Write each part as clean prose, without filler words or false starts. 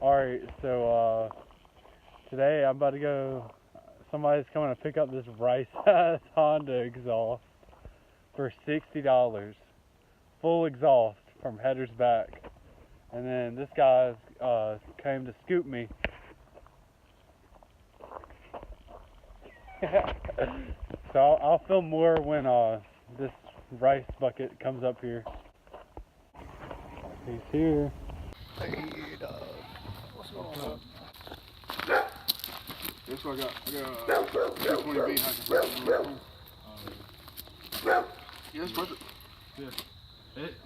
Alright, so today I'm about to go, somebody's coming to pick up this Rice Honda exhaust for $60. Full exhaust from headers back. And then this guy came to scoop me. So I'll film more when this rice bucket comes up here. He's here. Hey, dog. What's going on? That's what I got. I got 220B hydrogen. Yeah, it's perfect. Yeah.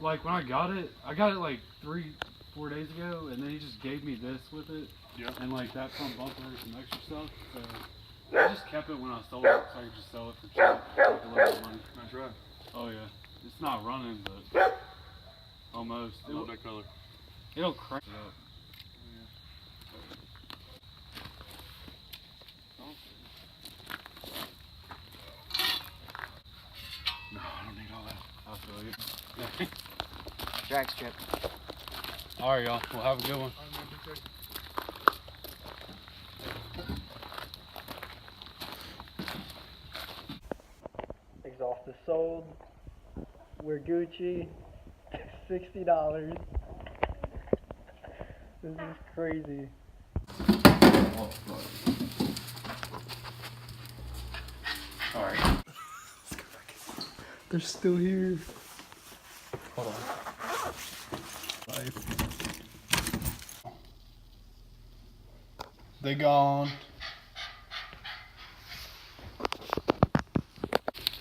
Like when I got it like 3-4 days ago, and then he just gave me this with it. Yeah. And like that front bumper and some extra stuff. So I just kept it when I sold it, so I could just sell it for cheap. Make a little bit of money. Nice ride. Oh yeah. It's not running, but almost. I love that color. It'll crank it up. No, I don't need all that. I'll feel you. Drag strip. Alright, y'all. We'll have a good one. Exhaust is sold. We're Gucci. $60. This is crazy. Alright. They're still here. Hold on. They gone.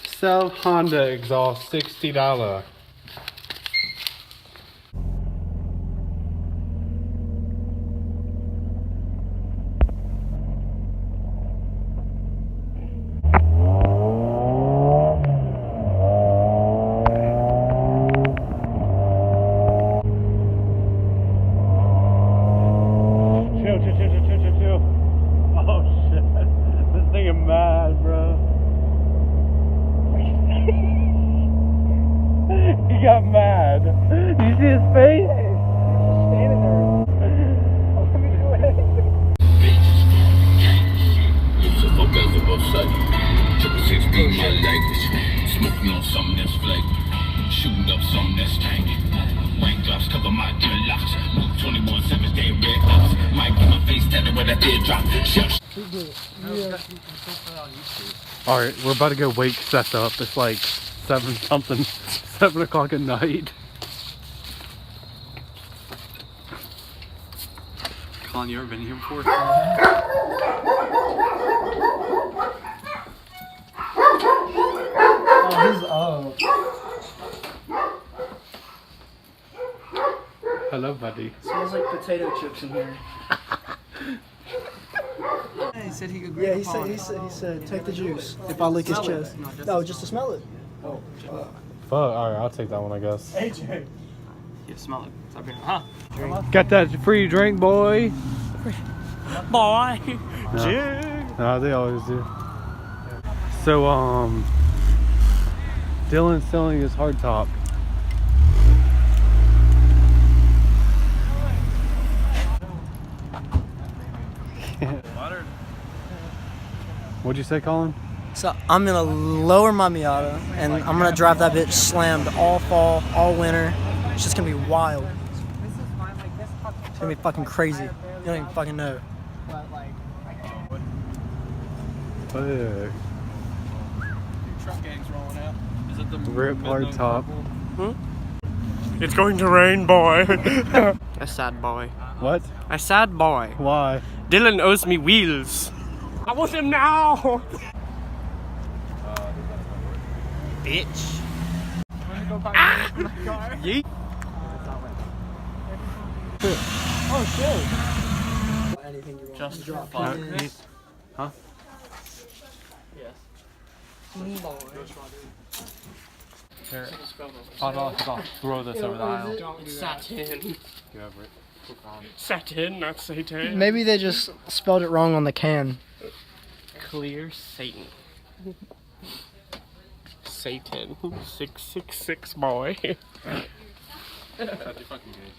Sell Honda exhaust $60. Chill. Oh shit. This thing is mad, bro. He got mad. You see his face? He's just standing there. I wasn't doing anything. My language, smoking on something that's flaky, shooting up something that's tangy. Raindrops cover my dreadlocks. 21/7 day red ups. Might get my face tatted with a teardrop. Alright, we're about to go wake Seth up. It's like 7 o'clock at night. Colin, you ever been here before? Oh, he's up. Hello, buddy. Smells like potato chips in here. He said he agreed. Yeah, he said, take the juice if I lick his chest. No, just to smell it. Oh. Fuck, alright, I'll take that one, I guess. AJ. Yeah, smell it. Stop here. Huh? Got that free drink, boy. Boy. No, they always do. So, Dylan's selling his hardtop. What'd you say, Colin? So I'm gonna lower my Miata and I'm gonna drive that bitch slammed all fall, all winter. It's just gonna be wild. It's gonna be fucking crazy. You don't even fucking know. Fuck. Truck gang's rolling out. Is it the Rip hardtop. It's going to rain, boy. A sad boy. What? A sad boy. Why? Dylan owes me wheels. I want him now. Bitch. Yeet. Oh shit. Anything you want. Just drop. fuck. Huh? Yes. Here. I'll throw this over the aisle. Satin. Go over it. Satin, not Satan. Maybe they just spelled it wrong on the can. Clear Satan. Satan. 666 boy. That'd be fucking good.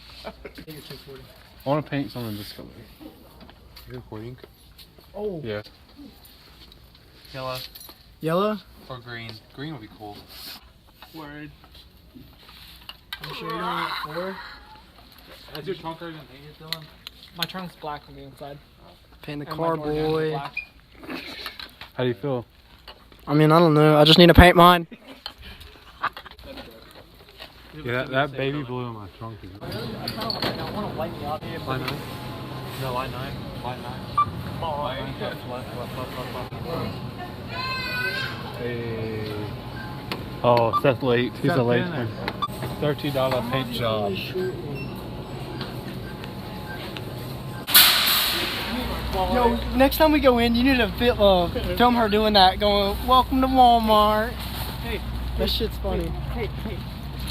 I want to paint something this color. You recording? Oh. Yeah. Yellow Yellow? or green? Green would be cool. Word. I'm sure you're doing it for. Has your trunk already been painted, Dylan? My trunk's black on the inside. Paint the And car, my door handle's boy. black. How do you feel? I mean, I don't know. I just need to paint mine. Yeah, that baby blue in my trunk is. I want to light me up here. Line 9? No, line 9. Line 9. Come on. Hey. Oh, Seth's late. He's a late one. $30 paint job. Yo, next time we go in, you need to film her doing that, going, "Welcome to Walmart." Hey, that shit's funny. Hey.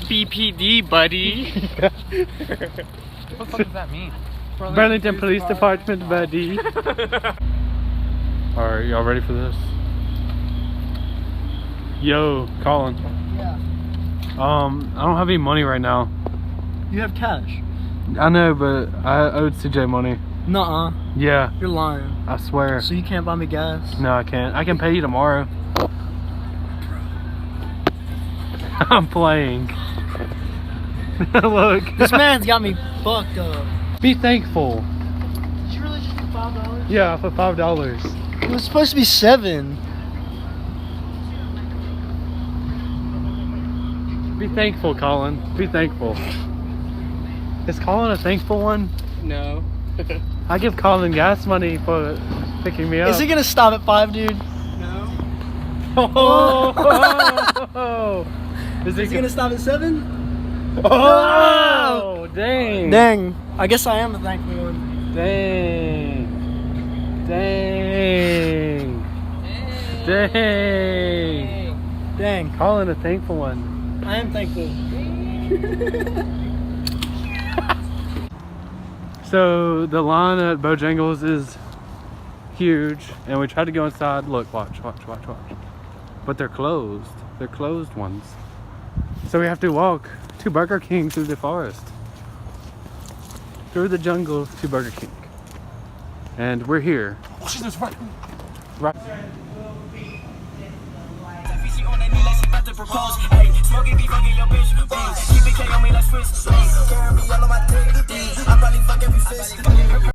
BPD, buddy. What the fuck does that mean? Burlington Police Department, buddy. Alright, y'all ready for this? Yo, Colin. Yeah. I don't have any money right now. You have cash. I know, but I owed CJ money. Nuh-uh. Yeah, You're lying. I swear. So you can't buy me gas? No, I can't. I can pay you tomorrow. I'm playing. Look. This man's got me fucked up. Be thankful. Did you really just do $5? Yeah, for $5. It was supposed to be $7. Be thankful, Colin. Be thankful. Is Colin a thankful one? No. I give Colin gas money for picking me up. Is he gonna stop at 5, dude? No. Oh! Is he gonna stop at 7? Oh! Dang! Dang. I guess I am a thankful one. Dang! Dang! Dang! Dang. Colin a thankful one. I am thankful. So the line at Bojangles is huge, and we tried to go inside. Look, watch. But they're closed. They're closed ones. So we have to walk to Burger King through the forest, through the jungle to Burger King, and we're here. Oh, she's just right. Right. Smoking beef, fucking your bitch. Keep it K on me like Swiss. Carry me all on my dick. I probably fuck every fist.